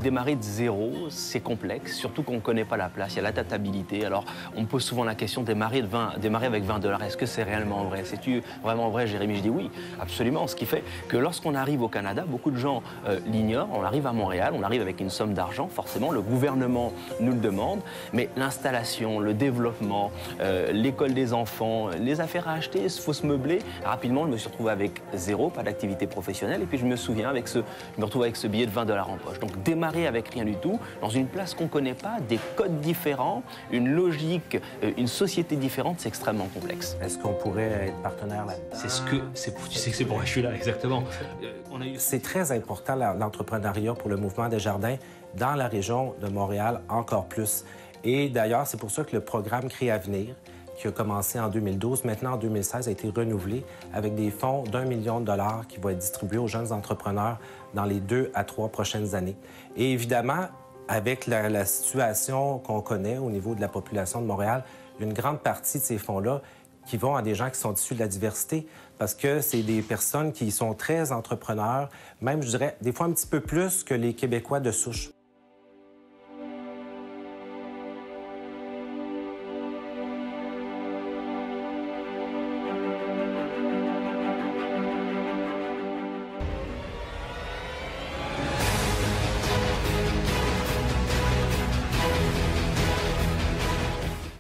démarrer de zéro, c'est complexe, surtout qu'on ne connaît pas la place, il y a l'adaptabilité. Alors, on me pose souvent la question, démarrer avec 20 $, est-ce que c'est réellement vrai? C'est-tu vraiment vrai, Jérémy? Je dis oui, absolument. Ce qui fait que lorsqu'on arrive au Canada, beaucoup de gens l'ignorent, on arrive à Montréal, on arrive avec une somme d'argent, forcément, le gouvernement nous le demande, mais l'installation, le développement, l'école des enfants, les affaires à acheter, il faut se meubler. Rapidement, je me suis retrouvé avec zéro, pas d'activité professionnelle, et puis je me retrouve avec ce billet de 20 $ en poche. Donc démarrer avec rien du tout, dans une place qu'on ne connaît pas, des codes différents, une logique, une société différente, c'est extrêmement complexe. Est-ce qu'on pourrait être partenaire là-dedans? Tu sais que c'est pourquoi je suis là, exactement. C'est très important, l'entrepreneuriat pour le mouvement Desjardins, dans la région de Montréal encore plus. Et d'ailleurs, c'est pour ça que le programme Créavenir, qui a commencé en 2012, maintenant en 2016, a été renouvelé avec des fonds d'1 million de dollars qui vont être distribués aux jeunes entrepreneurs dans les 2 à 3 prochaines années. Et évidemment, avec la situation qu'on connaît au niveau de la population de Montréal, une grande partie de ces fonds-là qui vont à des gens qui sont issus de la diversité, parce que c'est des personnes qui sont très entrepreneurs, même, je dirais, des fois un petit peu plus que les Québécois de souche.